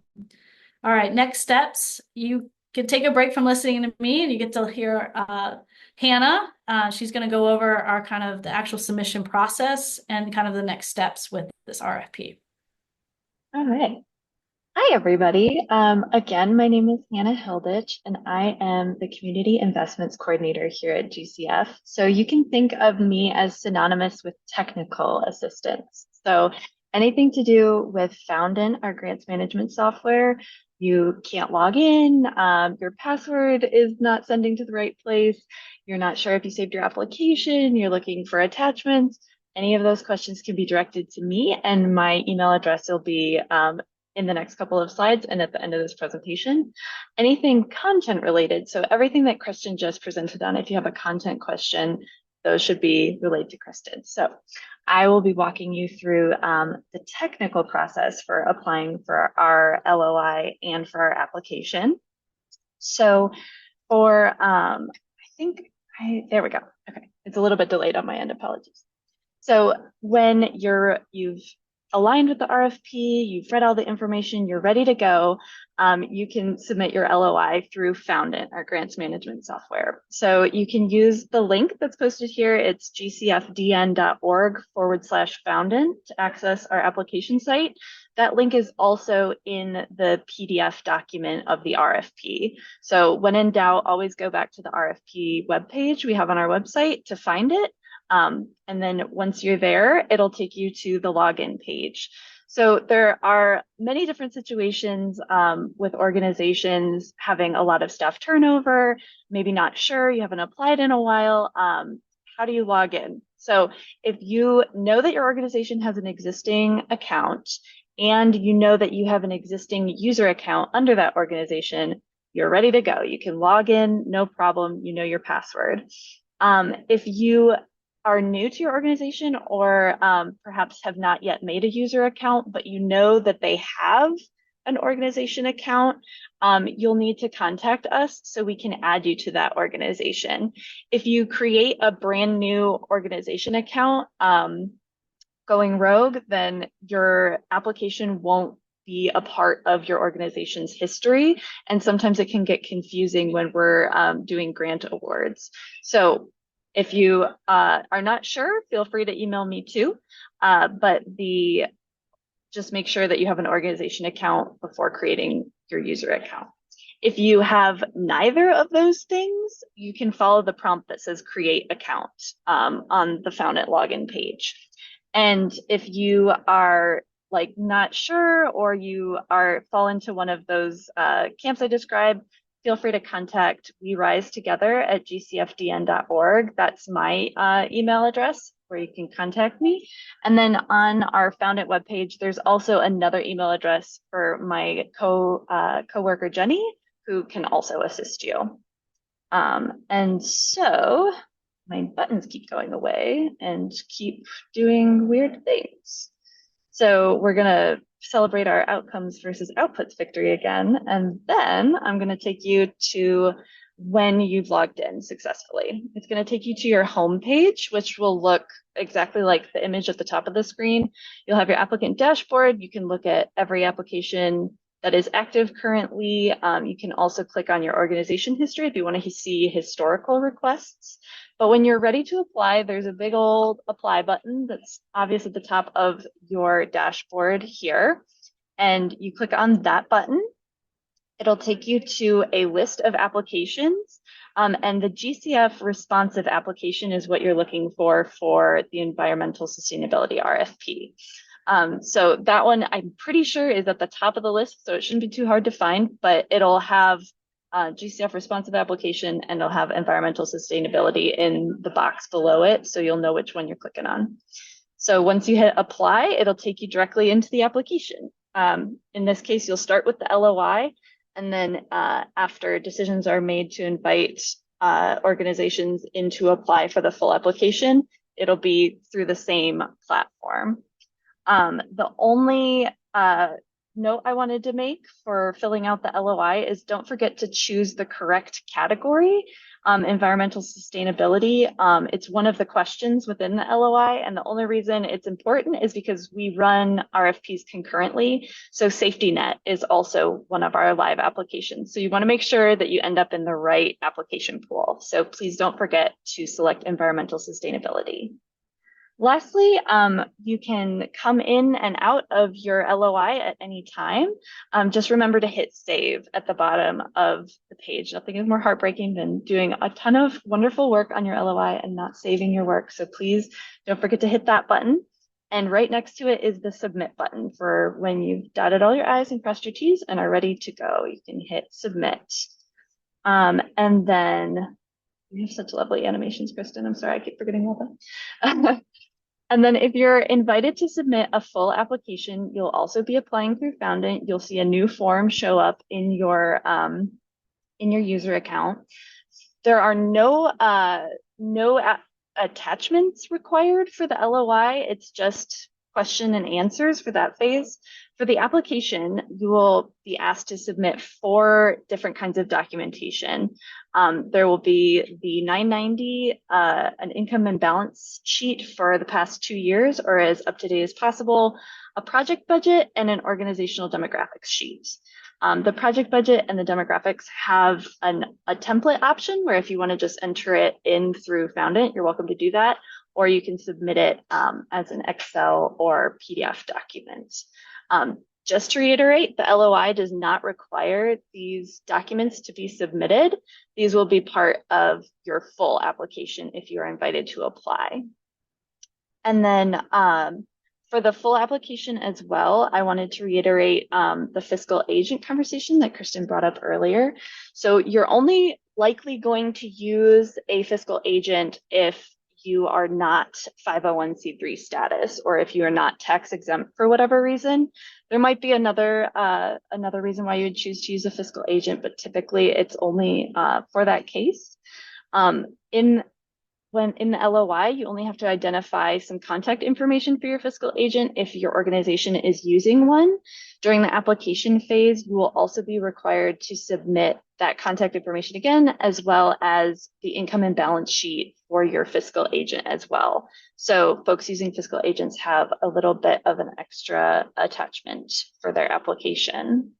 All right, next steps. You can take a break from listening to me and you get to hear Hannah. She's going to go over our kind of the actual submission process and kind of the next steps with this RFP. All right. Hi, everybody. Again, my name is Hannah Hilditch, and I am the Community Investments Coordinator here at GCF. So you can think of me as synonymous with technical assistance. So anything to do with Foundant, our grants management software, you can't log in, your password is not sending to the right place, you're not sure if you saved your application, you're looking for attachments, any of those questions can be directed to me, and my email address will be in the next couple of slides and at the end of this presentation. Anything content related, so everything that Kristen just presented on, if you have a content question, those should be related to Kristen. So I will be walking you through the technical process for applying for our LOI and for our application. So for, there we go. Okay, it's a little bit delayed on my end, apologies. So when you've aligned with the RFP, you've read all the information, you're ready to go, you can submit your LOI through Foundant, our grants management software. So you can use the link that's posted here. It's gcfdn.org/Foundant to access our application site. That link is also in the PDF document of the RFP. So when in doubt, always go back to the RFP webpage we have on our website to find it. And then once you're there, it'll take you to the login page. So there are many different situations with organizations having a lot of staff turnover, maybe not sure, you haven't applied in a while. How do you log in? So if you know that your organization has an existing account and you know that you have an existing user account under that organization, you're ready to go. You can log in, no problem. You know your password. If you are new to your organization or perhaps have not yet made a user account, but you know that they have an organization account, you'll need to contact us so we can add you to that organization. If you create a brand new organization account going rogue, then your application won't be a part of your organization's history. And sometimes it can get confusing when we're doing grant awards. So if you are not sure, feel free to email me too. But just make sure that you have an organization account before creating your user account. If you have neither of those things, you can follow the prompt that says create account on the Foundit login page. And if you are like not sure or you fall into one of those camps I described, feel free to contact We Rise Together at gcfdn.org. That's my email address where you can contact me. And then on our Foundit webpage, there's also another email address for my coworker Jenny, who can also assist you. And so my buttons keep going away and keep doing weird things. So we're going to celebrate our outcomes versus outputs victory again. And then I'm going to take you to when you've logged in successfully. It's going to take you to your home page, which will look exactly like the image at the top of the screen. You'll have your applicant dashboard. You can look at every application that is active currently. You can also click on your organization history if you want to see historical requests. But when you're ready to apply, there's a big old apply button that's obvious at the top of your dashboard here. And you click on that button. It'll take you to a list of applications. And the GCF responsive application is what you're looking for the environmental sustainability RFP. So that one I'm pretty sure is at the top of the list, so it shouldn't be too hard to find, but it'll have GCF responsive application and it'll have environmental sustainability in the box below it, so you'll know which one you're clicking on. So once you hit apply, it'll take you directly into the application. In this case, you'll start with the LOI, and then after decisions are made to invite organizations in to apply for the full application, it'll be through the same platform. The only note I wanted to make for filling out the LOI is don't forget to choose the correct category, environmental sustainability. It's one of the questions within the LOI, and the only reason it's important is because we run RFPs concurrently. So safety net is also one of our live applications. So you want to make sure that you end up in the right application pool. So please don't forget to select environmental sustainability. Lastly, you can come in and out of your LOI at any time. Just remember to hit save at the bottom of the page. Nothing is more heartbreaking than doing a ton of wonderful work on your LOI and not saving your work. So please don't forget to hit that button. And right next to it is the submit button for when you've dotted all your I's and crossed your T's and are ready to go. You can hit submit. And then you have such lovely animations, Kristen. I'm sorry, I keep forgetting all that. And then if you're invited to submit a full application, you'll also be applying through Foundit. You'll see a new form show up in your user account. There are no attachments required for the LOI. It's just question and answers for that phase. For the application, you will be asked to submit 4 different kinds of documentation. There will be the 990, an income and balance sheet for the past 2 years or as up to date as possible, a project budget, and an organizational demographics sheet. The project budget and the demographics have a template option where if you want to just enter it in through Foundit, you're welcome to do that, or you can submit it as an Excel or PDF document. Just to reiterate, the LOI does not require these documents to be submitted. These will be part of your full application if you are invited to apply. And then for the full application as well, I wanted to reiterate the fiscal agent conversation that Kristen brought up earlier. So you're only likely going to use a fiscal agent if you are not 501c3 status, or if you are not tax exempt for whatever reason. There might be another reason why you would choose to use a fiscal agent, but typically it's only for that case. In the LOI, you only have to identify some contact information for your fiscal agent if your organization is using one. During the application phase, you will also be required to submit that contact information again, as well as the income and balance sheet for your fiscal agent as well. So folks using fiscal agents have a little bit of an extra attachment for their application.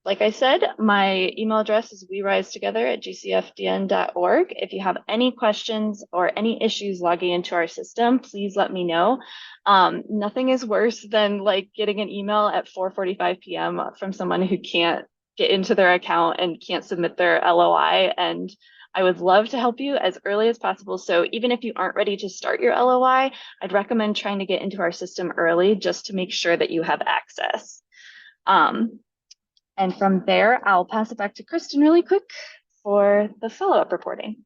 Like I said, my email address is werisetogether@gcfdn.org. If you have any questions or any issues logging into our system, please let me know. Nothing is worse than like getting an email at 4:45 p.m. from someone who can't get into their account and can't submit their LOI. And I would love to help you as early as possible. So even if you aren't ready to start your LOI, I'd recommend trying to get into our system early just to make sure that you have access. And from there, I'll pass it back to Kristen really quick for the follow-up reporting.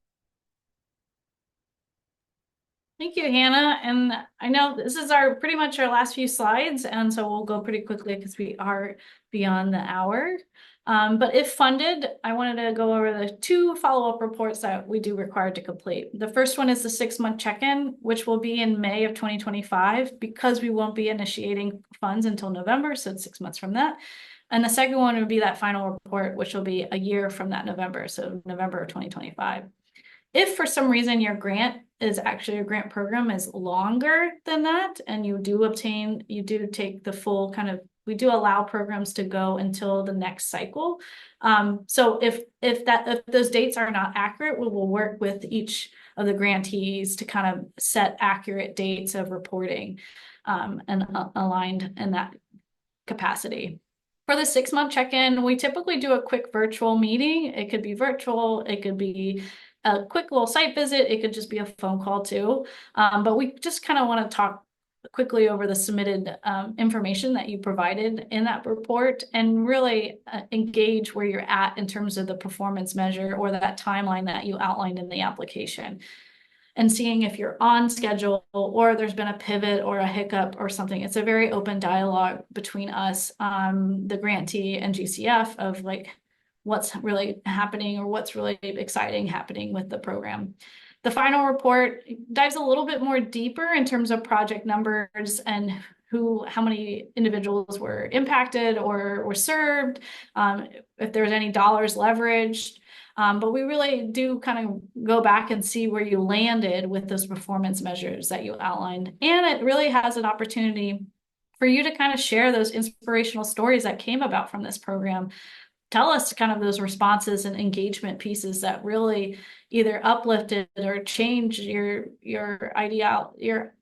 Thank you, Hannah. And I know this is pretty much our last few slides, and so we'll go pretty quickly because we are beyond the hour. But if funded, I wanted to go over the 2 follow-up reports that we do require to complete. The first one is the 6-month check-in, which will be in May of 2025 because we won't be initiating funds until November, so it's 6 months from that. And the second one would be that final report, which will be a year from that November, so November of 2025. If for some reason your grant is actually a grant program is longer than that, and you do take the full we do allow programs to go until the next cycle. So if those dates are not accurate, we will work with each of the grantees to kind of set accurate dates of reporting and aligned in that capacity. For the 6-month check-in, we typically do a quick virtual meeting. It could be virtual, it could be a quick little site visit, it could just be a phone call too. But we just kind of want to talk quickly over the submitted information that you provided in that report and really engage where you're at in terms of the performance measure or that timeline that you outlined in the application. And seeing if you're on schedule or there's been a pivot or a hiccup or something. It's a very open dialogue between us, the grantee and GCF of like what's really happening or what's really exciting happening with the program. The final report dives a little bit more deeper in terms of project numbers and how many individuals were impacted or were served, if there's any dollars leveraged. But we really do kind of go back and see where you landed with those performance measures that you outlined. And it really has an opportunity for you to kind of share those inspirational stories that came about from this program. Tell us kind of those responses and engagement pieces that really either uplifted or changed your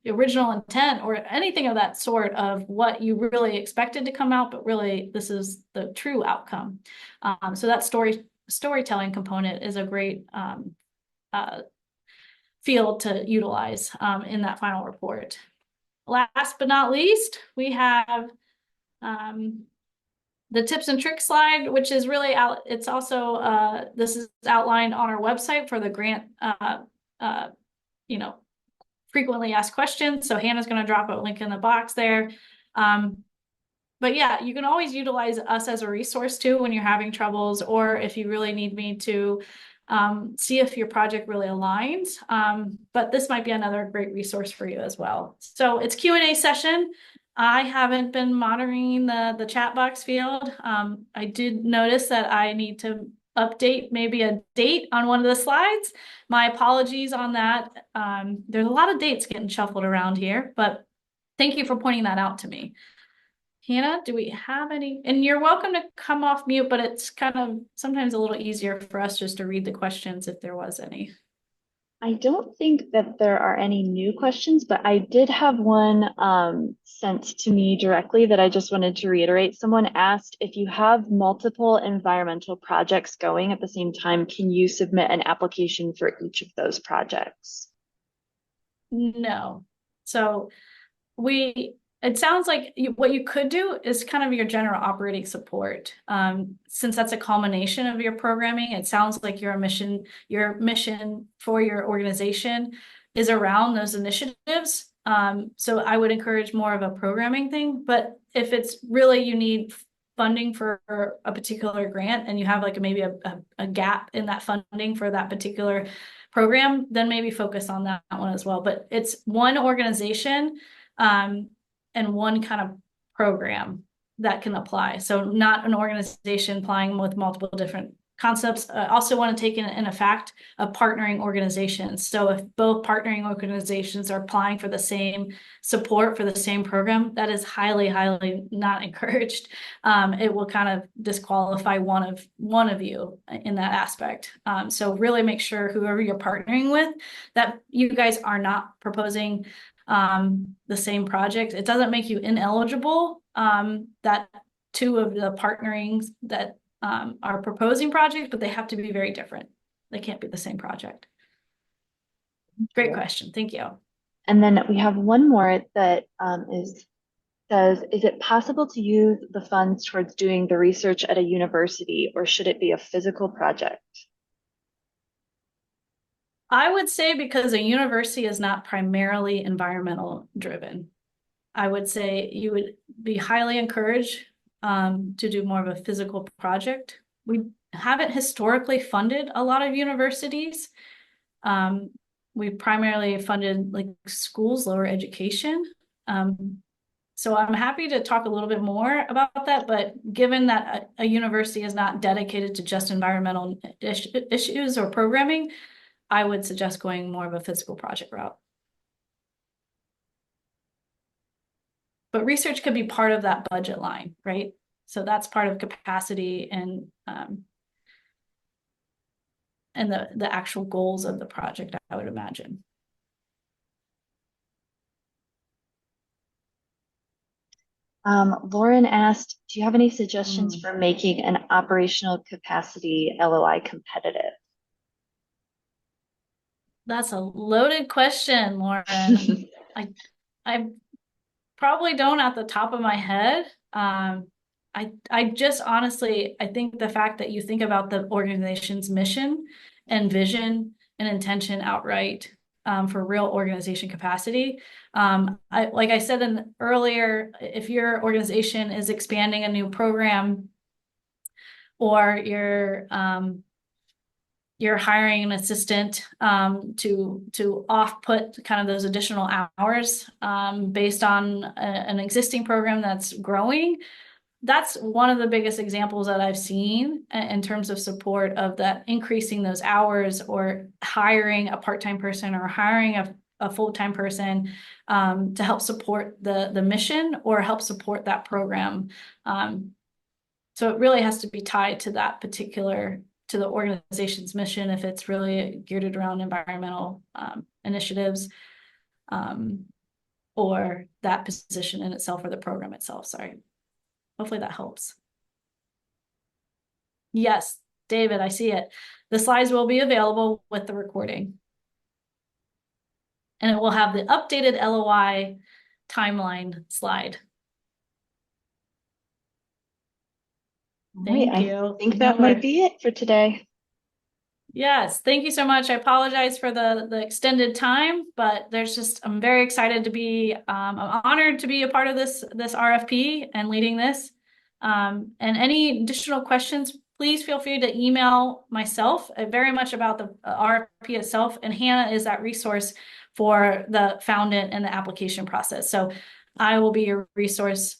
original intent or anything of that sort of what you really expected to come out, but really this is the true outcome. So that storytelling component is a great field to utilize in that final report. Last but not least, we have the tips and tricks slide, which is really it's also this is outlined on our website for the grant frequently asked questions. So Hannah's going to drop a link in the box there. But yeah, you can always utilize us as a resource too when you're having troubles, or if you really need me to see if your project really aligns. But this might be another great resource for you as well. So it's Q&A session. I haven't been monitoring the chat box field. I did notice that I need to update maybe a date on one of the slides. My apologies on that. There's a lot of dates getting shuffled around here, but thank you for pointing that out to me. Hannah, do we have any? And you're welcome to come off mute, but it's kind of sometimes a little easier for us just to read the questions if there was any. I don't think that there are any new questions, but I did have one sent to me directly that I just wanted to reiterate. Someone asked, if you have multiple environmental projects going at the same time, can you submit an application for each of those projects? No. So it sounds like what you could do is kind of your general operating support. Since that's a culmination of your programming, it sounds like your mission for your organization is around those initiatives. So I would encourage more of a programming thing, but if it's really you need funding for a particular grant and you have like maybe a gap in that funding for that particular program, then maybe focus on that one as well. But it's one organization and one kind of program that can apply. So not an organization applying with multiple different concepts. I also want to take in a fact of partnering organizations. So if both partnering organizations are applying for the same support for the same program, that is highly, highly not encouraged. It will kind of disqualify one of you in that aspect. So really make sure whoever you're partnering with, that you guys are not proposing the same project. It doesn't make you ineligible that two of the partnerings that are proposing projects, but they have to be very different. They can't be the same project. Great question. Thank you. And then we have one more that says, is it possible to use the funds towards doing the research at a university, or should it be a physical project? I would say because a university is not primarily environmental driven, I would say you would be highly encouraged to do more of a physical project. We haven't historically funded a lot of universities. We primarily funded like schools, lower education. So I'm happy to talk a little bit more about that, but given that a university is not dedicated to just environmental issues or programming, I would suggest going more of a physical project route. But research could be part of that budget line, right? So that's part of capacity and the actual goals of the project, I would imagine. Lauren asked, do you have any suggestions for making an operational capacity LOI competitive? That's a loaded question, Lauren. I probably don't at the top of my head. I just honestly, I think the fact that you think about the organization's mission and vision and intention outright for real organization capacity. Like I said earlier, if your organization is expanding a new program or you're hiring an assistant to off-put kind of those additional hours based on an existing program that's growing. That's one of the biggest examples that I've seen in terms of support of that, increasing those hours or hiring a part-time person or hiring a full-time person to help support the mission or help support that program. So it really has to be tied to that particular to the organization's mission if it's really geared around environmental initiatives or that position in itself or the program itself. Sorry. Hopefully that helps. Yes, David, I see it. The slides will be available with the recording. And it will have the updated LOI timeline slide. Thank you. I think that might be it for today. Yes, thank you so much. I apologize for the extended time, but I'm very excited to be, I'm honored to be a part of this RFP and leading this. And any additional questions, please feel free to email myself very much about the RFP itself. And Hannah is that resource for the foundant and the application process. So I will be your resource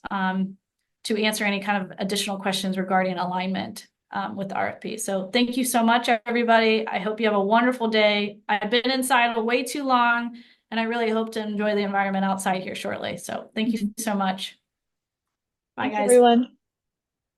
to answer any kind of additional questions regarding alignment with the RFP. So thank you so much, everybody. I hope you have a wonderful day. I've been inside way too long, and I really hope to enjoy the environment outside here shortly. So thank you so much. Bye, Thanks, guys. everyone.